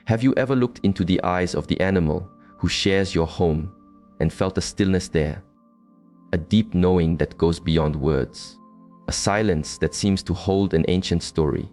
Have you ever looked into the eyes of the animal who shares your home and felt a stillness there? A deep knowing that goes beyond words. A silence that seems to hold an ancient story.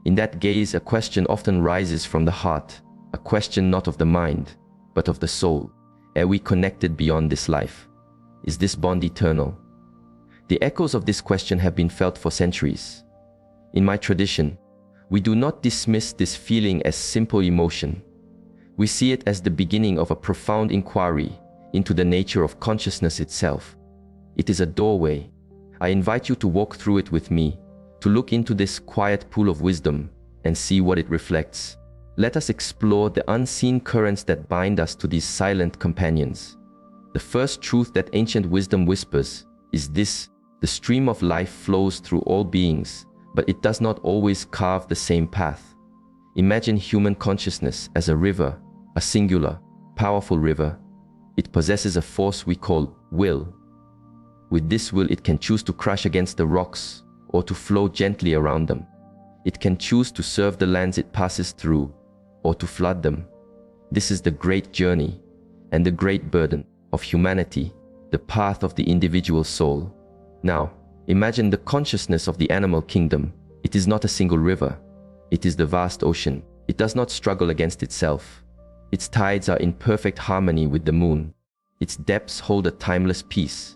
In that gaze, a question often rises from the heart, a question not of the mind, but of the soul. Are we connected beyond this life? Is this bond eternal? The echoes of this question have been felt for centuries. In my tradition, we do not dismiss this feeling as simple emotion. We see it as the beginning of a profound inquiry into the nature of consciousness itself. It is a doorway. I invite you to walk through it with me, to look into this quiet pool of wisdom and see what it reflects. Let us explore the unseen currents that bind us to these silent companions. The first truth that ancient wisdom whispers is this: the stream of life flows through all beings, but it does not always carve the same path. Imagine human consciousness as a river, a singular, powerful river. It possesses a force we call will. With this will, it can choose to crash against the rocks or to flow gently around them. It can choose to serve the lands it passes through or to flood them. This is the great journey and the great burden of humanity, the path of the individual soul. Now, imagine the consciousness of the animal kingdom. It is not a single river. It is the vast ocean. It does not struggle against itself. Its tides are in perfect harmony with the moon. Its depths hold a timeless peace.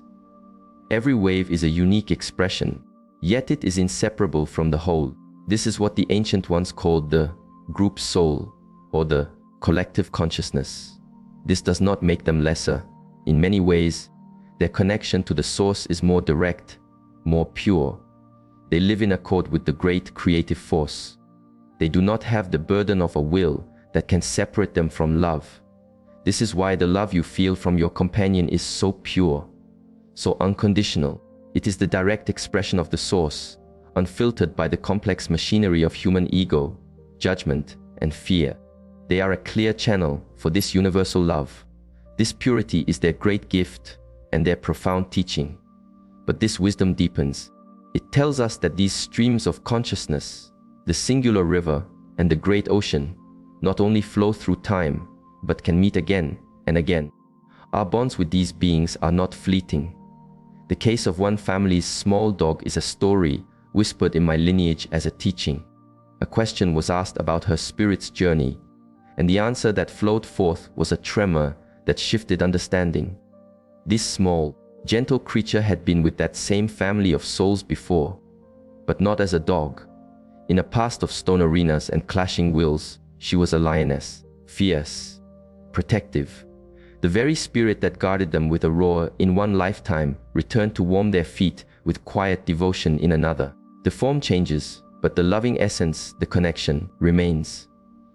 Every wave is a unique expression, yet it is inseparable from the whole. This is what the ancient ones called the group soul, or the collective consciousness. This does not make them lesser. In many ways, their connection to the source is more direct, more pure. They live in accord with the great creative force. They do not have the burden of a will that can separate them from love. This is why the love you feel from your companion is so pure, so unconditional. It is the direct expression of the source, unfiltered by the complex machinery of human ego, judgment, and fear. They are a clear channel for this universal love. This purity is their great gift and their profound teaching. But this wisdom deepens. It tells us that these streams of consciousness, the singular river and the great ocean, not only flow through time, but can meet again and again. Our bonds with these beings are not fleeting. The case of one family's small dog is a story whispered in my lineage as a teaching. A question was asked about her spirit's journey, and the answer that flowed forth was a tremor that shifted understanding. This small, gentle creature had been with that same family of souls before, but not as a dog. In a past of stone arenas and clashing wills, she was a lioness, fierce, protective. The very spirit that guarded them with a roar in one lifetime returned to warm their feet with quiet devotion in another. The form changes, but the loving essence, the connection, remains.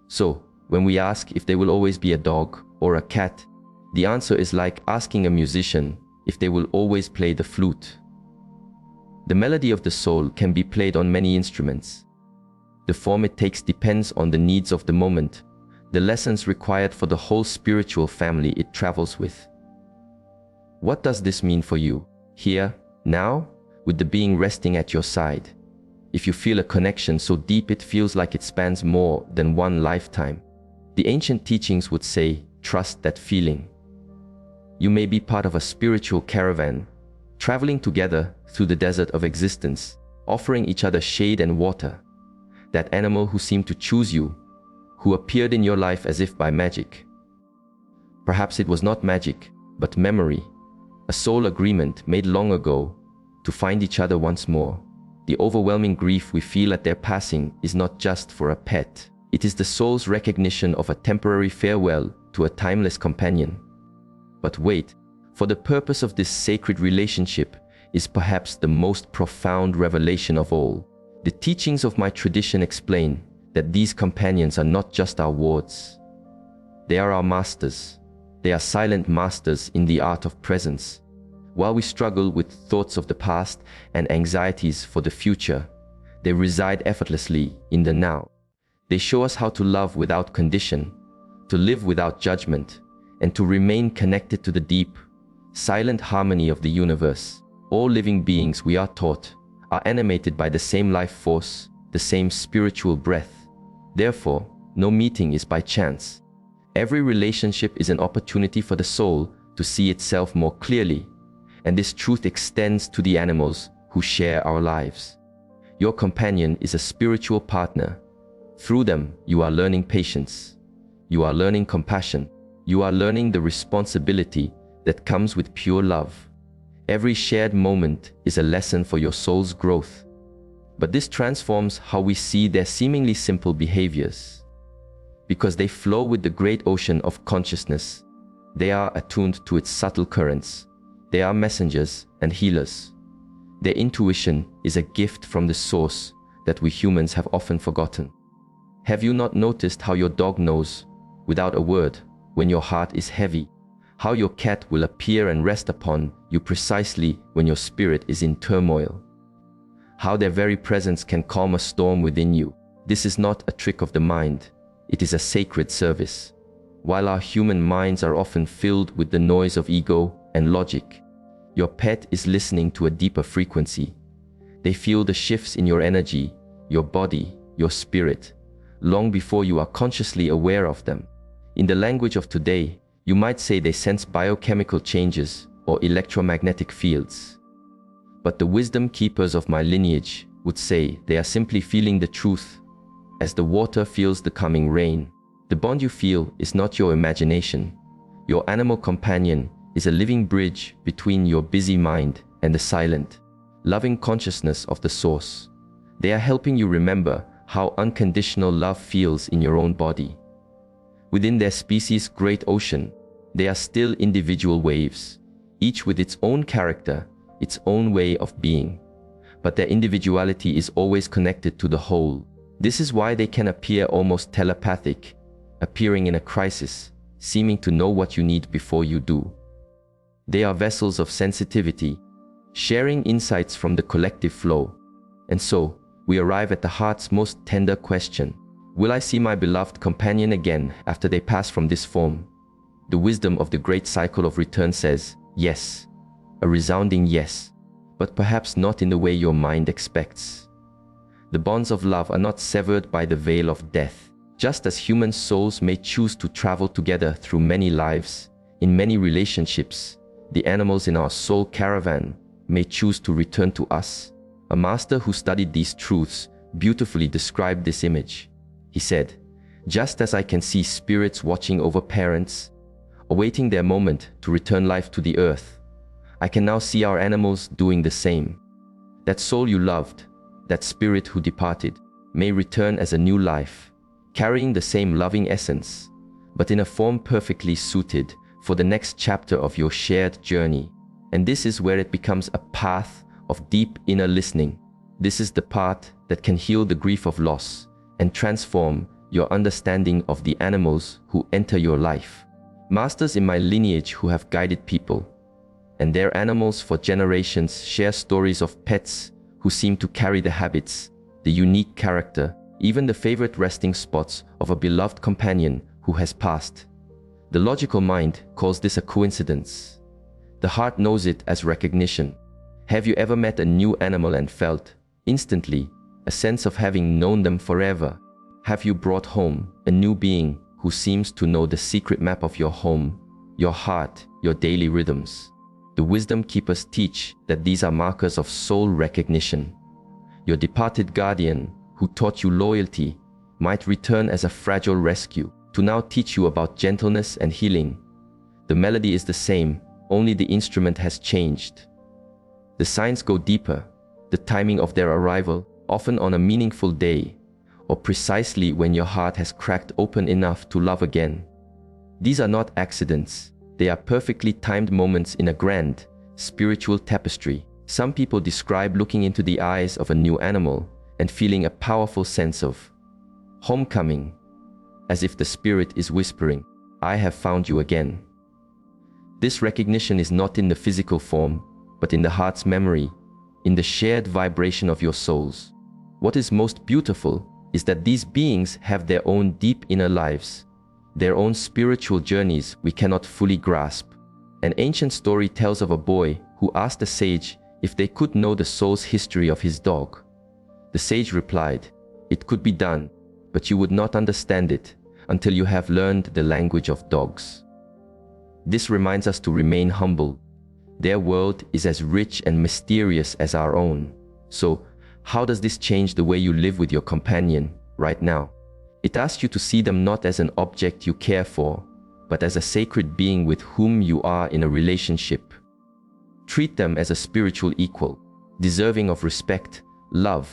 So, when we ask if they will always be a dog or a cat, the answer is like asking a musician if they will always play the flute. The melody of the soul can be played on many instruments. The form it takes depends on the needs of the moment, the lessons required for the whole spiritual family it travels with. What does this mean for you, here, now, with the being resting at your side? If you feel a connection so deep it feels like it spans more than one lifetime, the ancient teachings would say, trust that feeling. You may be part of a spiritual caravan, traveling together through the desert of existence, offering each other shade and water. That animal who seemed to choose you, who appeared in your life as if by magic. Perhaps it was not magic, but memory, a soul agreement made long ago to find each other once more. The overwhelming grief we feel at their passing is not just for a pet. It is the soul's recognition of a temporary farewell to a timeless companion. But wait, for the purpose of this sacred relationship is perhaps the most profound revelation of all. The teachings of my tradition explain that these companions are not just our wards. They are our masters. They are silent masters in the art of presence. While we struggle with thoughts of the past and anxieties for the future, they reside effortlessly in the now. They show us how to love without condition, to live without judgment, and to remain connected to the deep, silent harmony of the universe. All living beings, we are taught, are animated by the same life force, the same spiritual breath. Therefore, No meeting is by chance. Every relationship is an opportunity for the soul to see itself more clearly, and this truth extends to the animals who share our lives. Your companion is a spiritual partner. Through them, you are learning patience. You are learning compassion. You are learning the responsibility that comes with pure love. Every shared moment is a lesson for your soul's growth. But this transforms how we see their seemingly simple behaviors. Because they flow with the great ocean of consciousness, they are attuned to its subtle currents. They are messengers and healers. Their intuition is a gift from the source that we humans have often forgotten. Have you not noticed how your dog knows, without a word, when your heart is heavy? How your cat will appear and rest upon you precisely when your spirit is in turmoil? How their very presence can calm a storm within you? This is not a trick of the mind. It is a sacred service. While our human minds are often filled with the noise of ego and logic, your pet is listening to a deeper frequency. They feel the shifts in your energy, your body, your spirit, long before you are consciously aware of them. In the language of today, you might say they sense biochemical changes or electromagnetic fields. But the wisdom keepers of my lineage would say they are simply feeling the truth, as the water feels the coming rain. The bond you feel is not your imagination. Your animal companion is a living bridge between your busy mind and the silent, loving consciousness of the source. They are helping you remember how unconditional love feels in your own body. Within their species' great ocean, they are still individual waves, each with its own character, its own way of being. But their individuality is always connected to the whole. This is why they can appear almost telepathic, appearing in a crisis, seeming to know what you need before you do. They are vessels of sensitivity, sharing insights from the collective flow. And so, we arrive at the heart's most tender question. Will I see my beloved companion again after they pass from this form? The wisdom of the great cycle of return says, yes, a resounding yes, but perhaps not in the way your mind expects. The bonds of love are not severed by the veil of death. Just as human souls may choose to travel together through many lives, in many relationships, the animals in our soul caravan may choose to return to us. A master who studied these truths beautifully described this image. He said, just as I can see spirits watching over parents, awaiting their moment to return life to the earth, I can now see our animals doing the same. That soul you loved, that spirit who departed, may return as a new life, carrying the same loving essence, but in a form perfectly suited for the next chapter of your shared journey. And this is where it becomes a path of deep inner listening. This is the part that can heal the grief of loss and transform your understanding of the animals who enter your life. Masters in my lineage who have guided people and their animals for generations share stories of pets who seem to carry the habits, the unique character, even the favorite resting spots of a beloved companion who has passed. The logical mind calls this a coincidence. The heart knows it as recognition. Have you ever met a new animal and felt, instantly, a sense of having known them forever? Have you brought home a new being who seems to know the secret map of your home, your heart, your daily rhythms? The wisdom keepers teach that these are markers of soul recognition. Your departed guardian, who taught you loyalty, might return as a fragile rescue to now teach you about gentleness and healing. The melody is the same, only the instrument has changed. The signs go deeper, the timing of their arrival, often on a meaningful day, or precisely when your heart has cracked open enough to love again. These are not accidents, they are perfectly timed moments in a grand, spiritual tapestry. Some people describe looking into the eyes of a new animal and feeling a powerful sense of homecoming, as if the spirit is whispering, I have found you again. This recognition is not in the physical form, but in the heart's memory, in the shared vibration of your souls. What is most beautiful is that these beings have their own deep inner lives, their own spiritual journeys we cannot fully grasp. An ancient story tells of a boy who asked a sage if they could know the soul's history of his dog. The sage replied, it could be done, but you would not understand it until you have learned the language of dogs. This reminds us to remain humble. Their world is as rich and mysterious as our own. So, how does this change the way you live with your companion right now? It asks you to see them not as an object you care for, but as a sacred being with whom you are in a relationship. Treat them as a spiritual equal, deserving of respect, love,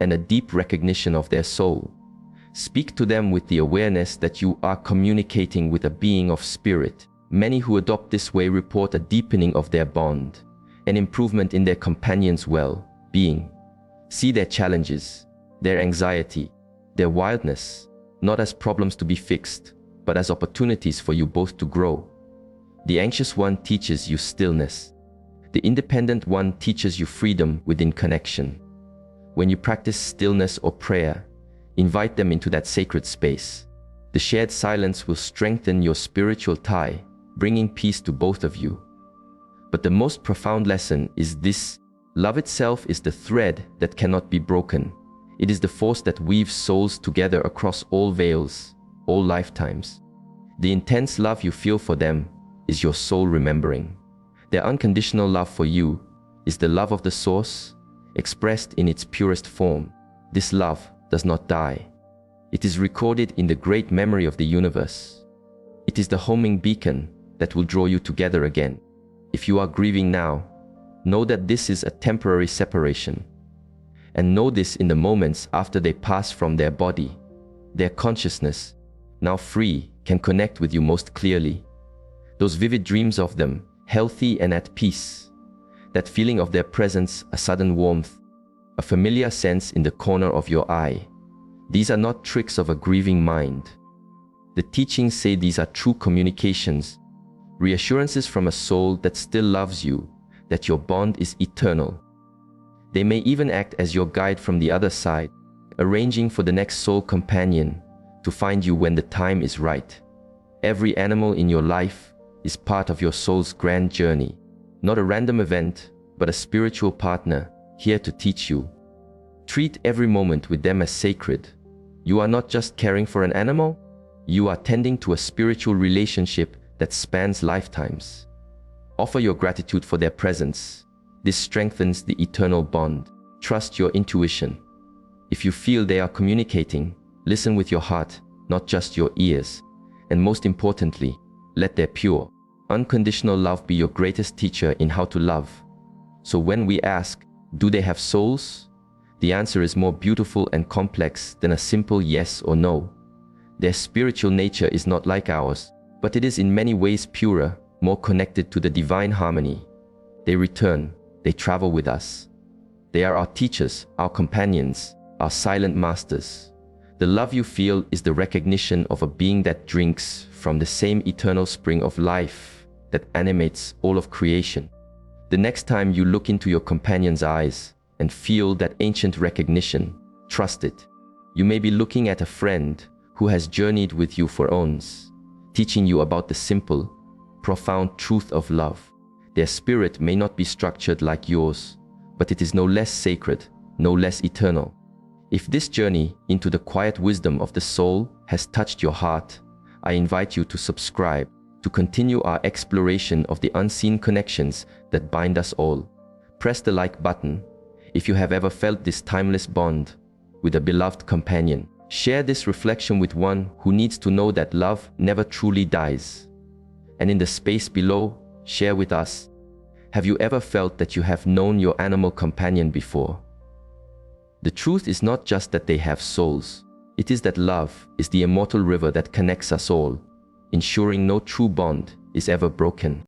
and a deep recognition of their soul. Speak to them with the awareness that you are communicating with a being of spirit. Many who adopt this way report a deepening of their bond, an improvement in their companion's well-being. See their challenges, their anxiety, their wildness, not as problems to be fixed, but as opportunities for you both to grow. The anxious one teaches you stillness. The independent one teaches you freedom within connection. When you practice stillness or prayer, invite them into that sacred space. The shared silence will strengthen your spiritual tie, bringing peace to both of you. But the most profound lesson is this: love itself is the thread that cannot be broken. It is the force that weaves souls together across all veils, all lifetimes. The intense love you feel for them is your soul remembering. Their unconditional love for you is the love of the source, expressed in its purest form. This love does not die. It is recorded in the great memory of the universe. It is the homing beacon that will draw you together again. If you are grieving now, know that this is a temporary separation. And know this in the moments after they pass from their body. Their consciousness, now free, can connect with you most clearly. Those vivid dreams of them, healthy and at peace. That feeling of their presence, a sudden warmth, a familiar sense in the corner of your eye. These are not tricks of a grieving mind. The teachings say these are true communications, reassurances from a soul that still loves you, that your bond is eternal. They may even act as your guide from the other side, arranging for the next soul companion to find you when the time is right. Every animal in your life is part of your soul's grand journey, not a random event, but a spiritual partner here to teach you. Treat every moment with them as sacred. You are not just caring for an animal, you are tending to a spiritual relationship that spans lifetimes. Offer your gratitude for their presence. This strengthens the eternal bond. Trust your intuition. If you feel they are communicating, listen with your heart, not just your ears. And most importantly, let their pure, unconditional love be your greatest teacher in how to love. So when we ask, do they have souls? The answer is more beautiful and complex than a simple yes or no. Their spiritual nature is not like ours, but it is in many ways purer, more connected to the divine harmony. They return, they travel with us. They are our teachers, our companions, our silent masters. The love you feel is the recognition of a being that drinks from the same eternal spring of life that animates all of creation. The next time you look into your companion's eyes and feel that ancient recognition, trust it. You may be looking at a friend who has journeyed with you for eons, teaching you about the simple, profound truth of love. Their spirit may not be structured like yours, but it is no less sacred, no less eternal. If this journey into the quiet wisdom of the soul has touched your heart, I invite you to subscribe, to continue our exploration of the unseen connections that bind us all. Press the like button if you have ever felt this timeless bond with a beloved companion. Share this reflection with one who needs to know that love never truly dies. And in the space below, share with us, have you ever felt that you have known your animal companion before? The truth is not just that they have souls. It is that love is the immortal river that connects us all, ensuring no true bond is ever broken.